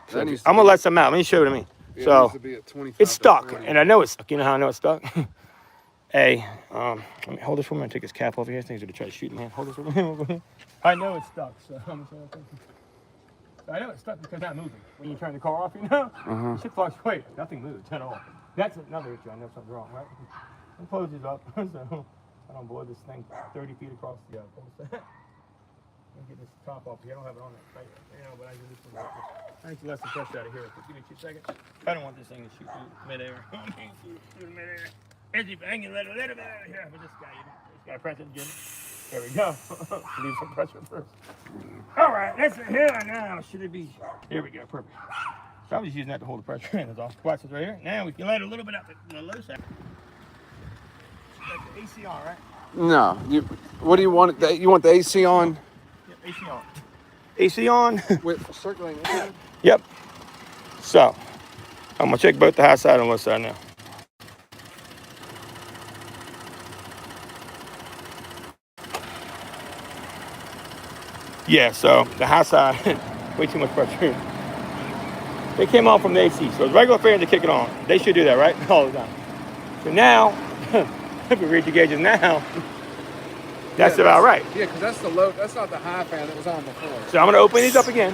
S1: So I'm gonna let some out. Let me show it to me.
S2: Yeah,
S1: so
S2: it's
S1: stuck, and I know it's stuck. You know how I know it's stuck? Let me hold this for a minute. Take his cap over here. Things are to try to shoot, man. Hold this over here. I know it's stuck. So I know it's stuck because it's not moving. When you turn the car off, it should fluctuate. Nothing moves at all. That's another issue. I know something's wrong, right? It closes up, so I don't blow this thing 30 feet across the post. Let me get this top off here. I don't have it on that tight, but I can do some. I need to let some pressure out of here. Give me 2 seconds. I don't want this thing to shoot through midair. Shoot midair. I can let a little bit out of here, but this guy press it again. There we go. Leave some pressure first. All right, that's here now. Should it be? Here we go. Perfect. So I was using that to hold the pressure in. It's off. Watch this right here. Now we can let a little bit out the low side. Like the AC on, right?
S2: No. What do you want? You want the AC on?
S1: Yep, AC on. AC on.
S2: With circulating air?
S1: Yep. So, I'm going to check both the high side and low side now. Yeah, so the high side, way too much pressure. They came on from the AC, so it's regular fans to kick it on. They should do that, right? All the time. So now, if we read the gauges now, that's about right.
S2: Yeah, because that's the low. That's not the high fan that was on before.
S1: So I'm going to open these up again.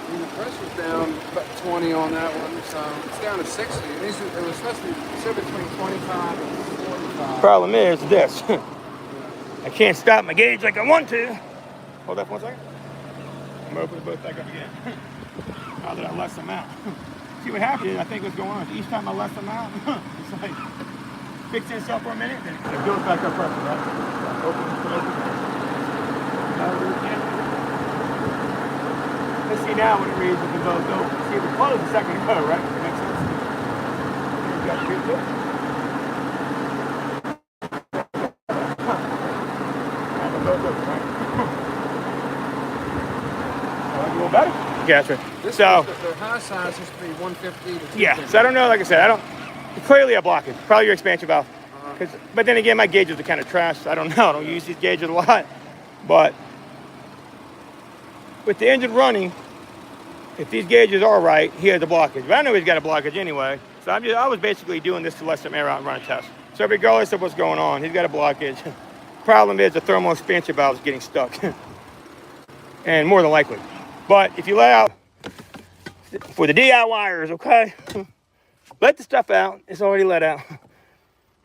S2: And the pressure's down about 20 on that one, so it's down to 60. And it was supposed to be between 25 and 45.
S1: Problem is this. I can't stop my gauge like I want to. Hold up 1 second. I'm going to open both back up again. Now that I let them out. See what happened is, I think what's going on is each time I let them out, it's like fixing itself for a minute, then it goes back up pressure, right? Open. Let's see now what it reads if it goes open. See, if it closed a second ago, right? Makes sense. You got to read this. Now it goes open, right? A little better? Gotcha. So
S2: the high side is supposed to be 150 to 250.
S1: Yeah, so I don't know, like I said, clearly a blockage. Probably your expansion valve. But then again, my gauges are kind of trash. I don't know. I don't use these gauges a lot. But with the engine running, if these gauges are right, he has a blockage. But I know he's got a blockage anyway. So I was basically doing this to let some air out and run a test. So regardless of what's going on, he's got a blockage. Problem is the thermal expansion valve is getting stuck. And more than likely. But if you let out, for the DIYers, okay? Let the stuff out. It's already let out.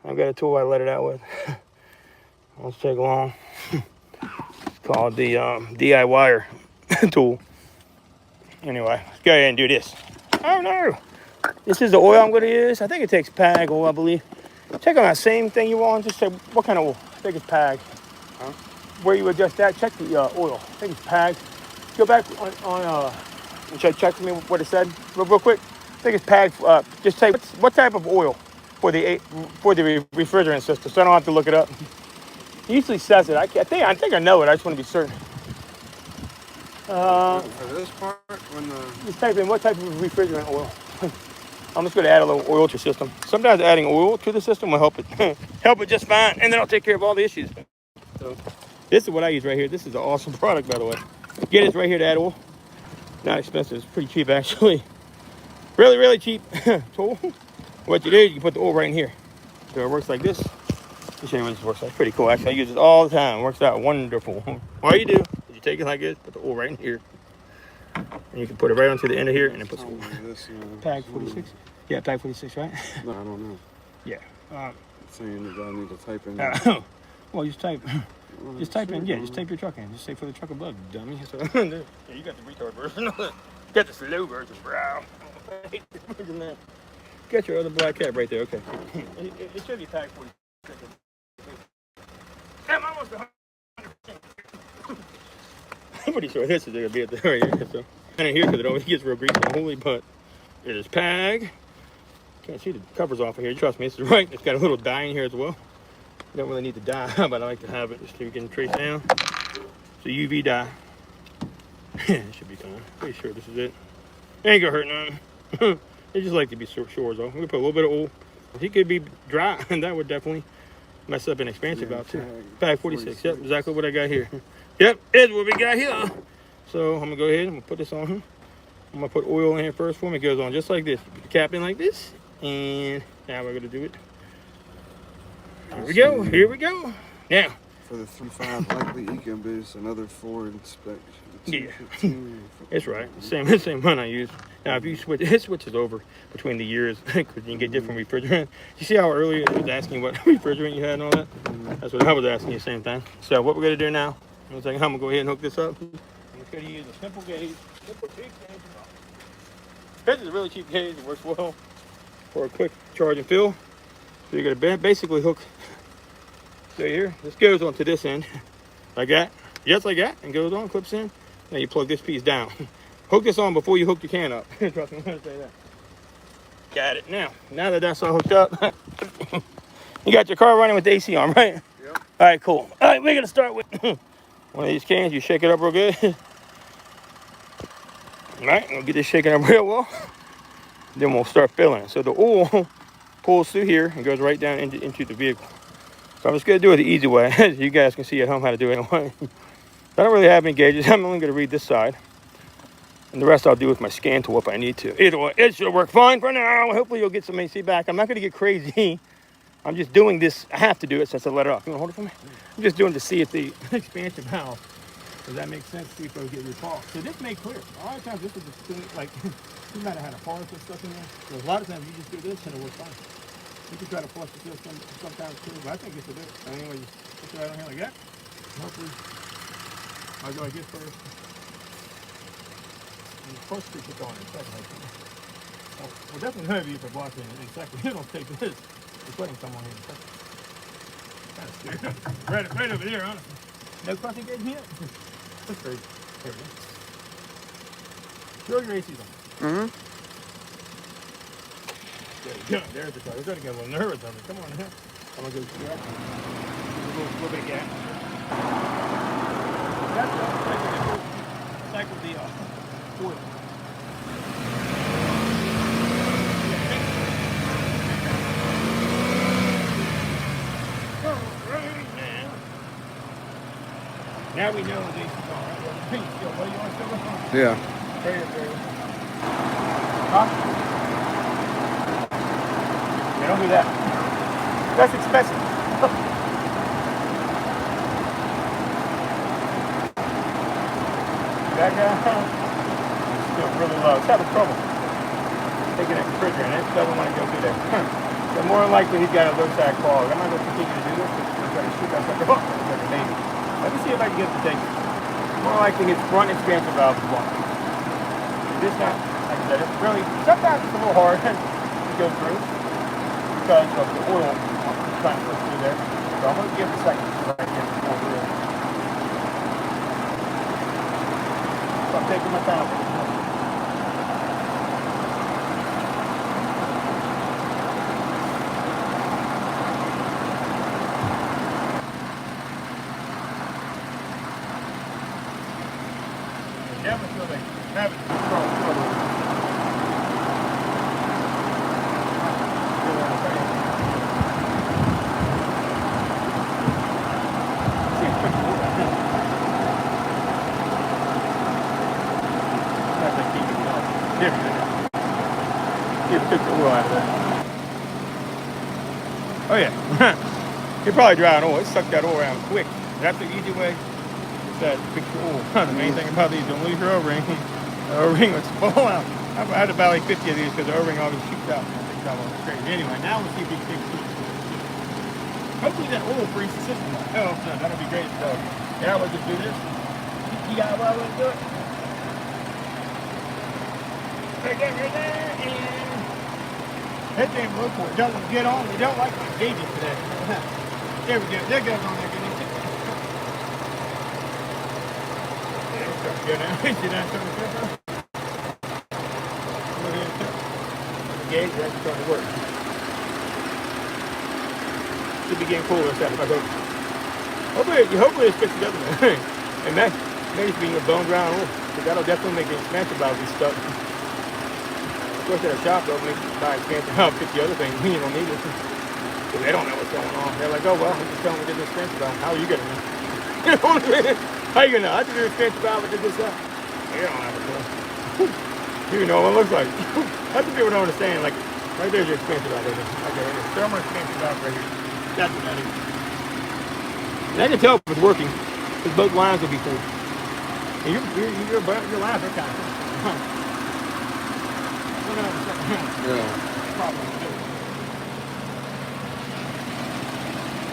S1: I've got a tool I let it out with. Let's take along. It's called the DIYer tool. Anyway, let's go ahead and do this. Oh no! This is the oil I'm going to use. I think it takes PAG oil, I believe. Check on that same thing you want. Just say what kind of oil. I think it's PAG.
S2: Huh?
S1: Where you adjust that, check the oil. I think it's PAG. Go back on check for me what it said real quick. I think it's PAG. Just say what type of oil for the refrigerant system, so I don't have to look it up. It usually says it. I think I know it. I just want to be certain.
S2: For this part, when the
S1: Just type in what type of refrigerant oil. I'm just going to add a little oil to your system. Sometimes adding oil to the system will help it help it just fine, and then I'll take care of all the issues. So this is what I use right here. This is an awesome product, by the way. Get it right here to add oil. Not expensive. It's pretty cheap, actually. Really, really cheap tool. What you do, you can put the oil right in here. So it works like this. I'll show you what this works like. Pretty cool, actually. I use this all the time. It works out wonderful. All you do is you take it like this, put the oil right in here. And you can put it right onto the end of here and then put some PAG 46. Yeah, PAG 46, right?
S2: No, I don't know.
S1: Yeah.
S2: It's saying that I need to type in.
S1: Well, just type. Just type in. Yeah, just type your truck in. Just say for the truck of blood, dummy. So, yeah, you got the retard version. You got the slow version, bro. Got your other black cap right there. Okay. It should be PAG 46. I'm almost 100%. I'm pretty sure this is going to be at the right here. So, and in here because it always gets real greasy and holy, but it is PAG. Can't see the covers off of here. Trust me, this is right. It's got a little dye in here as well. You don't really need the dye, but I like to have it just so you can trace down. It's a UV dye. It should be fine. Pretty sure this is it. It ain't gonna hurt none. They just like to be sure though. We put a little bit of oil. He could be dry, and that would definitely mess up an expansion valve too. PAG 46. Yep, exactly what I got here. Yep, is what we got here. So I'm gonna go ahead and I'm gonna put this on here. I'm gonna put oil in here first for me. It goes on just like this. Put the cap in like this, and now we're gonna do it. Here we go. Here we go. Now.
S2: For the 3.5 likely ecam base, another 4 inspection.
S1: Yeah, it's right. Same one I use. Now, if you switch, it switches over between the years because you can get different refrigerant. You see how earlier it was asking what refrigerant you had and all that? That's what I was asking you, same thing. So what we're gonna do now? I'm gonna go ahead and hook this up. I'm just gonna use a simple gauge. This is a really cheap gauge. It works well for a quick charge and fill. So you're gonna basically hook. So here, this goes onto this end, like that, just like that, and goes on, clips in. Now you plug this piece down. Hook this on before you hook your can up. Trust me when I say that. Got it. Now that that's all hooked up, you got your car running with the AC on, right?
S2: Yep.
S1: All right, cool. All right, we're gonna start with one of these cans. You shake it up real good. All right, we'll get this shaken up real well. Then we'll start filling. So the oil pulls through here and goes right down into the vehicle. So I'm just going to do it the easy way. You guys can see at home how to do it. I don't really have any gauges. I'm only going to read this side. And the rest I'll do with my scan tool if I need to. Either way, it should work fine for now. Hopefully you'll get some AC back. I'm not going to get crazy. I'm just doing this. I have to do it since I let it off. You want to hold it for me? I'm just doing it to see if the expansion valve, does that make sense? See if it'll get repulsed. So this may clear. A lot of times this is just thing, like, you might have had a forest or stuff in there. So a lot of times you just do this and it works fine. You can try to flush the system sometimes too, but I think it's a bit. So anyway, just put it right on here like that. Hopefully, I'll go like this first. And of course, we put on in a second. Well, we're definitely going to use the block in a second. You don't take this. We're putting some on here in a second. Kind of scared. Right over there, honestly. No crossing gauge yet? That's crazy. There we go. Throw your ACs on.
S2: Mm-hmm.
S1: There you go. There's the car. We're going to get a little nervous of it. Come on now. I'm going to go through that. A little bit of gas. That's right. Cycle the oil. Now we know the AC is on, right? What do you want still on?
S2: Yeah.
S1: Huh? Yeah, don't do that. That's expensive. That guy, it's still really low. It's having trouble taking that refrigerant. It doesn't want to go through that. So more than likely he's got a low side quality. I'm not going to continue to do this because I'm going to shoot that sucker off like a baby. Let me see if I can get the thing. More likely his front expansion valve is blocked. This not, like I said, it's really, sometimes it's a little hard to go through because of the oil trying to push through there. So I'm going to give it a second so I can pull through. So I'm taking my time. Never feel like having trouble. Oh yeah, you probably dry oil. It sucked that oil around quick. That's the easy way. That fix your oil. The main thing about these, don't lose your O-ring. The O-ring would fall out. I had about like 50 of these because the O-ring always shoots out. I think that one's crazy. Anyway, now we'll see if we can fix it. Hopefully that oil frees the system up. Oh, no, that'll be great. So, yeah, we'll just do this. You got a well, let's do it. Right there, and that damn low port doesn't get on. We don't like my gauges today. There we go. There goes on there. Yeah, now, see that starting to work? The gauge is actually starting to work. Should be getting cooler instead if I go. Hopefully it's fixed together, man. And that makes being a bone ground oil. Because that'll definitely make the expansion valve be stuck. Of course, at a shop, they'll make you buy expansion valve, fix the other thing. You don't need it. Because they don't know what's going on. They're like, oh, well, I'm just telling them we did the expansion valve. How are you getting it? You know what I mean? How you gonna know? I did the expansion valve, I did this up. You don't have a clue. You know what it looks like. That's what people don't understand. Like, right there's your expansion valve. Right there. Okay, right there. Thermal expansion valve right here. That's what that is. And I can tell if it's working, because both lines will be full. And your lines are kind of full.
S2: Yeah.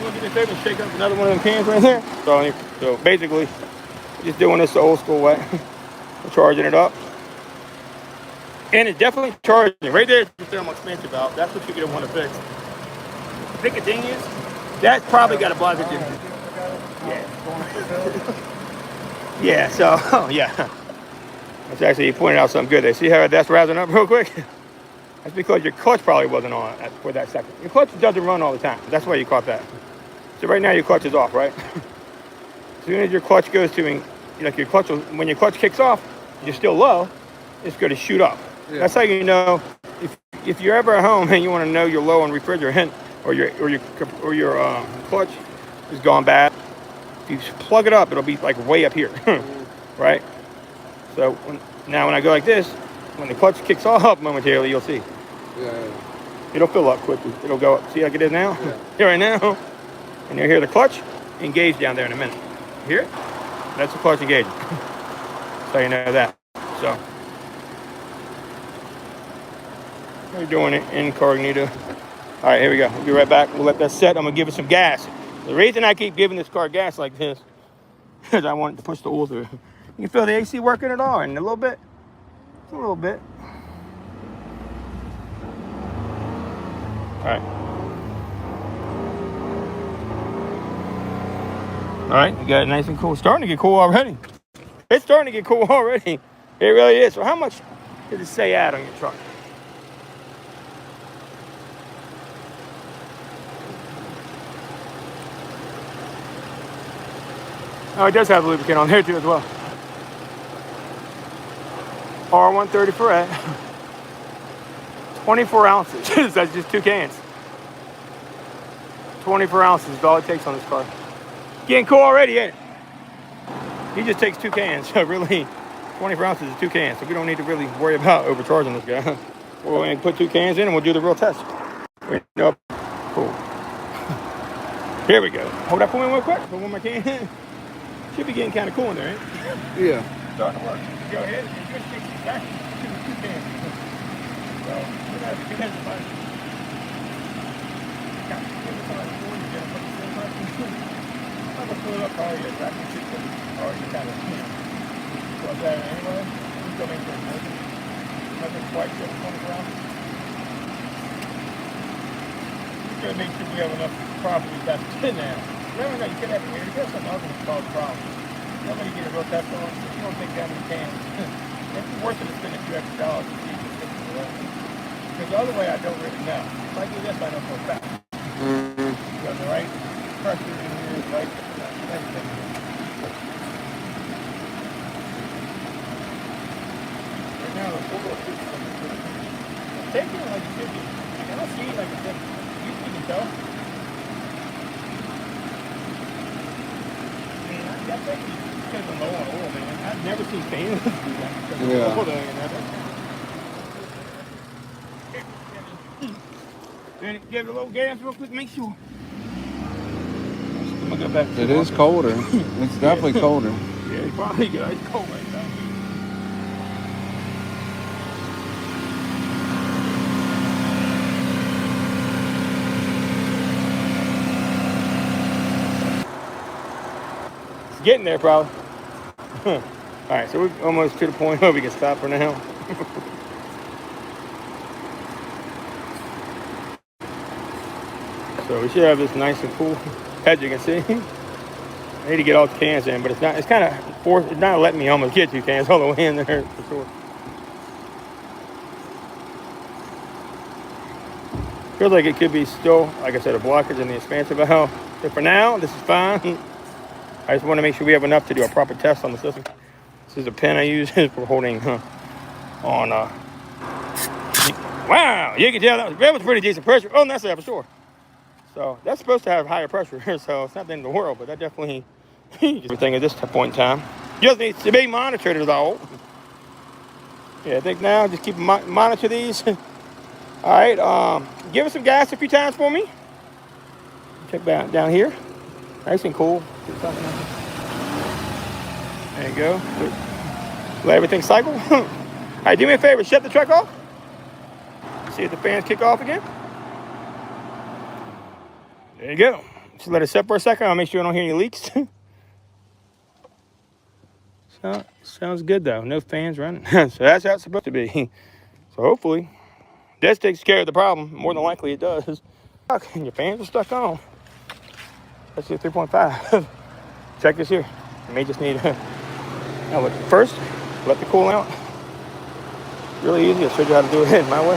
S1: Look at this table, shake up another one of them cans right there. So basically, just doing this the old school way. Charging it up. And it's definitely charging. Right there is the thermal expansion valve. That's what you're going to want to fix. The big thing is, that's probably got a blockage in it. Yeah. Yeah, so, yeah. That's actually, you pointed out something good there. See how that's razzing up real quick? That's because your clutch probably wasn't on for that second. Your clutch doesn't run all the time. That's why you caught that. So right now your clutch is off, right? As soon as your clutch goes to, like your clutch, when your clutch kicks off, you're still low, it's going to shoot up. Yeah. That's how you know, if you're ever at home and you want to know you're low on refrigerant or your clutch is gone bad, if you plug it up, it'll be like way up here, right? So now when I go like this, when the clutch kicks off momentarily, you'll see.
S2: Yeah.
S1: It'll fill up quickly. It'll go up. See like it is now?
S2: Yeah.
S1: Here right now. And you'll hear the clutch engage down there in a minute. Hear it? That's the clutch engaging. So you know that. So we're doing it incognito. All right, here we go. We'll be right back. We'll let that set. I'm gonna give it some gas. The reason I keep giving this car gas like this is I want it to push the oil through. You can feel the AC working at all, and a little bit. A little bit. All right. All right, you got it nice and cool. It's starting to get cool already. It's starting to get cool already. It really is. So how much did it say out on your truck? Oh, it does have lubricant on there too as well. R130 for it. 24 ounces. That's just 2 cans. 24 ounces is all it takes on this car. Getting cool already, ain't it? he just takes 2 cans. So really, 24 ounces is 2 cans. So we don't need to really worry about overcharging this guy. We'll go ahead and put 2 cans in and we'll do the real test. Wait, no. Cool. Here we go. Hold that for me real quick. Put one more can. Should be getting kind of cool in there, ain't it?
S2: Yeah.
S1: Starting to work. Go ahead. It just takes exactly 2 cans. So we're going to have to get this money. I'm going to pull it up all yet. I can see it already kind of, what's that anyway? We're going to make it. Nothing quite good 24 ounces. We're going to make sure we have enough property that's in there. Remember that you could have it here. You got something else that can cause problems. Nobody get a real test on it. You don't take that many cans. It's worth it to spend a few extra dollars to see if it's fixing it. Because the other way, I don't really know. If I do this, I know for a fact. Got the right pressure in here, right everything. Right now, the full of it's taking it like it should be. I don't see it like it should be. You can tell. Man, I definitely because I'm low on oil, man. I've never seen fans do that because of oil there and everything. Give it a little gas real quick, make sure. I'm gonna go back to
S2: it is colder. It's definitely colder.
S1: Yeah, it's probably good. It's cold right now. It's getting there, probably. All right, so we're almost to the point where we can stop for now. So we should have this nice and cool, as you can see. I need to get all the cans in, but it's not. It's kind of forced. It's not letting me almost get 2 cans all the way in there for sure. Feels like it could be still, like I said, a blockage in the expansion valve. So for now, this is fine. I just want to make sure we have enough to do a proper test on the system. This is a pen I use for holding on. Wow, you can tell that was pretty decent pressure. Oh, that's that for sure. So that's supposed to have higher pressure, so it's not the end of the world, but that definitely everything at this point in time just needs to be monitored is all. Yeah, I think now just keep monitor these. All right, give us some gas a few times for me. Check down here. Nice and cool. There you go. Let everything cycle. All right, do me a favor, shut the truck off. See if the fans kick off again. There you go. Just let it set for a second. I'll make sure I don't hear any leaks. So, sounds good, though. No fans running. So that's how it's supposed to be. So hopefully, this takes care of the problem. More than likely, it does. And your fans are stuck on. Let's see 3.5. Check this here. You may just need now look, first, let the cool out. Really easy. I showed you how to do it my way.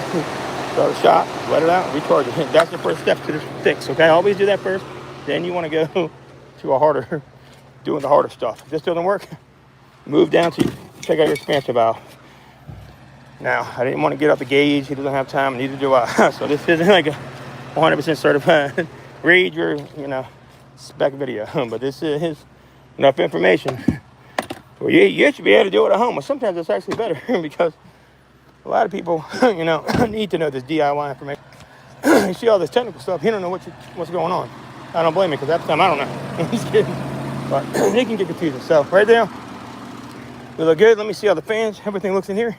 S1: Start a shot, let it out, recharge it. That's the first step to this fix, okay? Always do that first. Then you want to go to a harder, doing the harder stuff. If this doesn't work, move down to check out your expansion valve. Now, I didn't want to get off the gauge. He doesn't have time, neither do I. So this isn't like a 100% certified read your, spec video. But this is enough information. Well, you should be able to do it at home. But sometimes it's actually better because a lot of people, need to know this DIY information. You see all this technical stuff, you don't know what's going on. I don't blame you, because at the time, I don't know. I'm just kidding. But they can get confusing. So, right there, we look good. Let me see all the fans. Everything looks in here.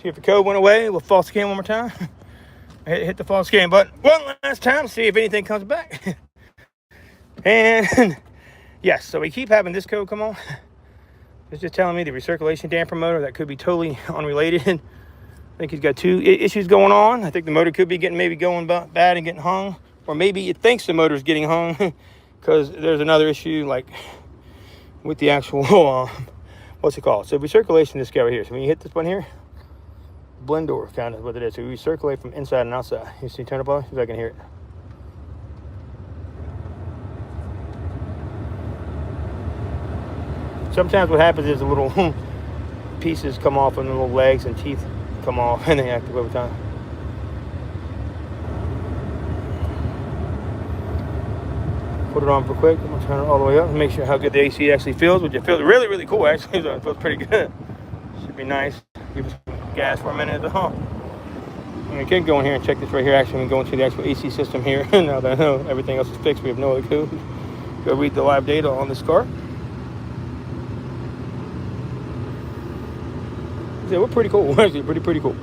S1: See if the code went away. We'll false scan one more time. Hit the false scan button one last time, see if anything comes back. And, yes, so we keep having this code come on. It's just telling me the recirculation damper motor. That could be totally unrelated. I think he's got 2 issues going on. I think the motor could be going bad and getting hung. Or maybe it thinks the motor's getting hung because there's another issue like with the actual, what's it called? So recirculation disc over here. So when you hit this one here, blend door kind of what it is. So we recirculate from inside and outside. You see, turn it on, see if I can hear it. Sometimes what happens is the little pieces come off and the little legs and teeth come off and they active over time. Put it on real quick. I'm gonna turn it all the way up and make sure how good the AC actually feels, which it feels really, really cool actually. It feels pretty good. Should be nice. Give us some gas for a minute though. We can go in here and check this right here. Actually, we can go into the actual AC system here. Now that I know everything else is fixed, we have no other code. Go read the live data on this car. Yeah, we're pretty cool. Actually, pretty cool.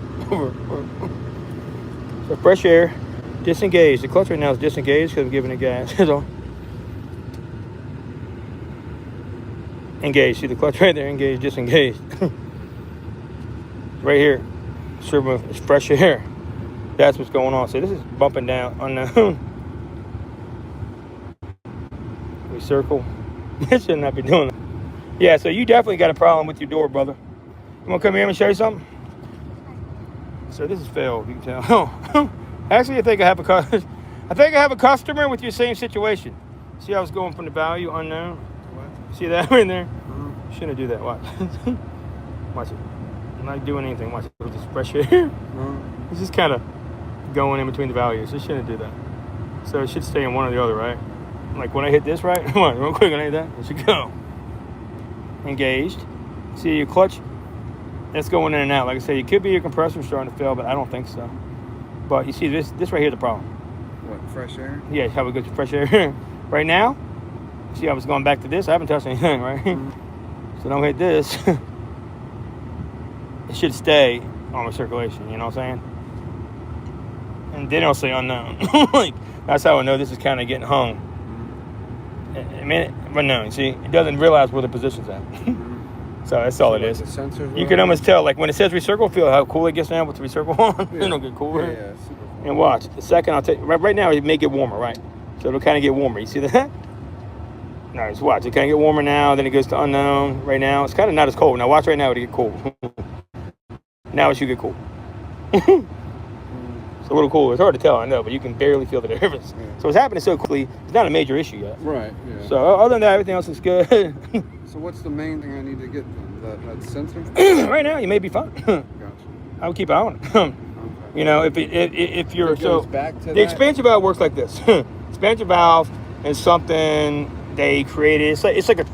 S1: So fresh air, disengaged. The clutch right now is disengaged because I'm giving it gas. So engaged. See the clutch right there? Engaged, disengaged. Right here. Servo, it's fresh air. That's what's going on. So this is bumping down unknown. We circle. It should not be doing that. Yeah, so you definitely got a problem with your door, brother. You want to come here and show you something? So this is failed, you can tell. Actually, I think I have a customer with your same situation. See how it's going from the value unknown? What? See that right there? Mm-hmm. Shouldn't do that. Watch. Watch it. I'm not doing anything. Watch it. It'll just fresh air. Mm-hmm. It's just kind of going in between the values. It shouldn't do that. So it should stay in one or the other, right? Like when I hit this, right? Come on, real quick, when I hit that, it should go. Engaged. See your clutch? That's going in and out. Like I said, it could be your compressor starting to fail, but I don't think so. But you see, this right here is the problem.
S2: What, fresh air?
S1: Yeah, how we go to fresh air. Right now, see I was going back to this. I haven't touched anything, right? Mm-hmm. So don't hit this. It should stay on the circulation, you know what I'm saying? And then it'll say unknown. Like, that's how I know this is kind of getting hung. I mean, unknown. See, it doesn't realize where the position's at. So that's all it is. You can almost tell, like when it says recircle, feel how cool it gets now with the recircle on. Yeah. It'll get cooler. Yeah, super cool. And watch. The second I'll take right now, it may get warmer, right? So it'll kind of get warmer. You see that? Nice. Watch. It kind of get warmer now. Then it goes to unknown. Right now, it's kind of not as cold. Now watch right now. It'll get cool. Now it should get cool. It's a little cool. It's hard to tell, I know, but you can barely feel the difference. Yeah. So it's happening so quickly. It's not a major issue yet.
S2: Right. Yeah.
S1: So other than that, everything else is good.
S2: So what's the main thing I need to get then? That sensor?
S1: Right now, you may be fine.
S2: Gotcha.
S1: I would keep an eye on it. Okay. You know, if you're
S2: it goes back to
S1: the expansion valve works like this. Expansion valve is something they created. It's like a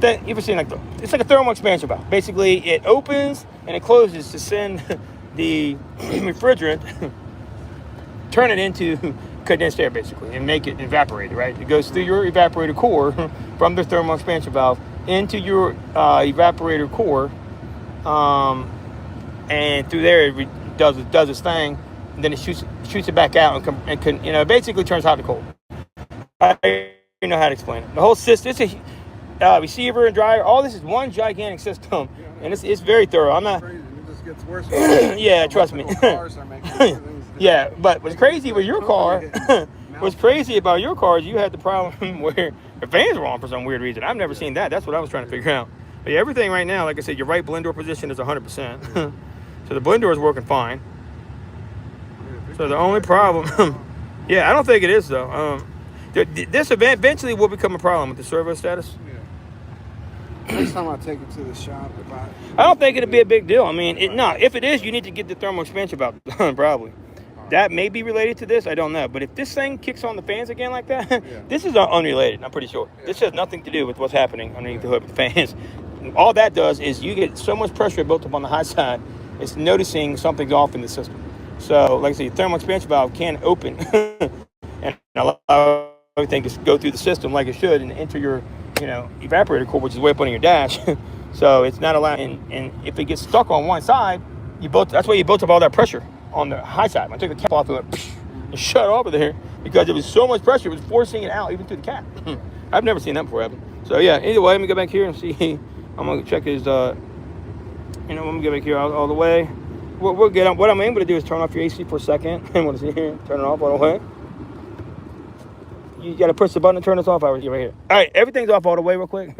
S1: you ever seen it's like a thermal expansion valve. Basically, it opens and it closes to send the refrigerant, turn it into condensed air basically, and make it evaporated. Right? It goes through your evaporator core from the thermal expansion valve into your evaporator core, and through there it does its thing, and then it shoots it back out and basically turns hot to cold. I don't know how to explain it. The whole system, it's a receiver and dryer. All this is one gigantic system, and it's very thorough. I'm not.
S2: Crazy. It just gets worse.
S1: Yeah, trust me. Yeah, but what's crazy with your car? What's crazy about your car is you had the problem where the fans were on for some weird reason. I've never seen that. That's what I was trying to figure out. But yeah, everything right now, like I said, your right blend door position is 100%. So the blend door is working fine. So the only problem, yeah, I don't think it is though. This event eventually will become a problem with the servo status.
S2: Yeah. Next time I take it to the shop,
S1: I don't think it'll be a big deal. I mean, if it is, you need to get the thermal expansion valve done probably. That may be related to this. I don't know. But if this thing kicks on the fans again like that, yeah. This is unrelated. I'm pretty sure. Yeah. This has nothing to do with what's happening underneath the hood with the fans. All that does is you get so much pressure built up on the high side, it's noticing something's off in the system. So, like I said, the thermal expansion valve can open and allow everything to go through the system like it should and enter your, evaporator core, which is way up on your dash. So it's not allowing. And if it gets stuck on one side, that's why you built up all that pressure on the high side. When I took the cap off, it went and shut off of there because it was so much pressure, it was forcing it out even through the cap. I've never seen that before happen. So yeah, anyway, let me go back here and see. I'm gonna check his. Let me get back here all the way. We'll get on. What I'm able to do is turn off your AC for a second. And want to see here? Turn it off all the way. You gotta push the button to turn this off. Right here. All right, everything's off all the way, real quick.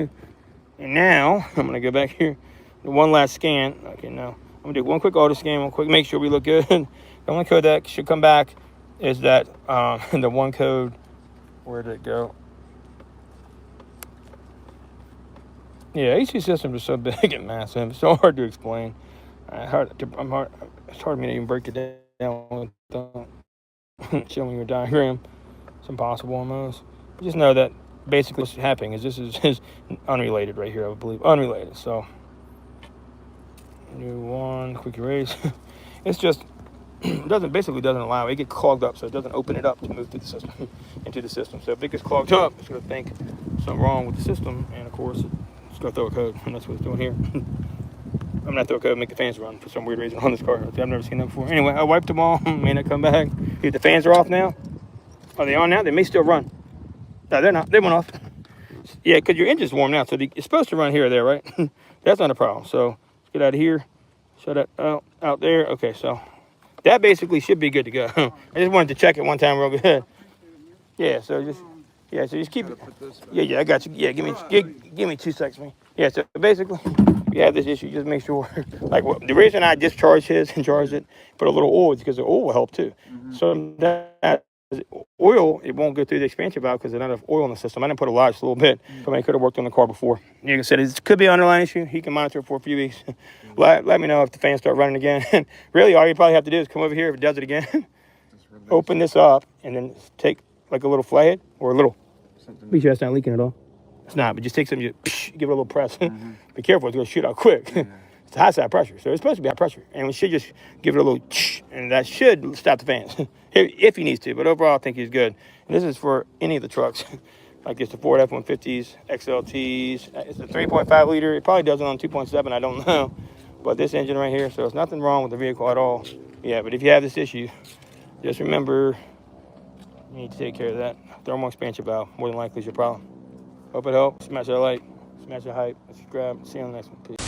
S1: And now I'm gonna go back here. One last scan. Okay, now. I'm going to do one quick auto scan, make sure we look good. The only code that should come back is that the one code. Where did it go? Yeah, AC systems are so big and massive. It's so hard to explain. It's hard for me to even break it down without showing you a diagram. It's impossible almost. Just know that basically what's happening is this is unrelated right here, I believe. Unrelated. So, new one, quick erase. It's just, basically doesn't allow it. It gets clogged up, so it doesn't open it up to move through the system, into the system. So if it gets clogged up, it's going to think something wrong with the system, and of course, it's going to throw a code, and that's what it's doing here. I'm not throw a code, make the fans run for some weird reason on this car. I've never seen that before. Anyway, I wiped them all. May not come back. If the fans are off now, are they on now? They may still run. No, they're not. They went off. Yeah, because your engine's warm now, so it's supposed to run here or there, right? That's not a problem. So let's get out of here. Shut it out there. Okay, so that basically should be good to go. I just wanted to check it one time real good. Yeah, so just keep it. Yeah, I got you. Yeah, give me 2 seconds, man. Yeah, so basically, if you have this issue, just make sure. Like the reason I discharged his and charged it, put a little oil, is because the oil will help too. So that oil, it won't go through the expansion valve because there's not enough oil in the system. I didn't put a lot, just a little bit. But I could have worked on the car before. Like I said, it could be an underlying issue. He can monitor it for a few weeks. Let me know if the fans start running again. Really, all you probably have to do is come over here if it does it again. Open this up and then take like a little flathead or a little. Be sure that's not leaking at all. It's not, but just take some, give it a little press. Be careful, it's going to shoot out quick. It's high side pressure, so it's supposed to be high pressure. And we should just give it a little, and that should stop the fans if he needs to. But overall, I think he's good. And this is for any of the trucks. Like it's the Ford F-150s, XLTs. It's a 3.5 liter. It probably does it on 2.7, I don't know. But this engine right here, so it's nothing wrong with the vehicle at all. Yeah, but if you have this issue, just remember you need to take care of that. Thermal expansion valve, more than likely, is your problem. Hope it helps. Smash that like, smash that hype, subscribe. See you on the next one. Peace.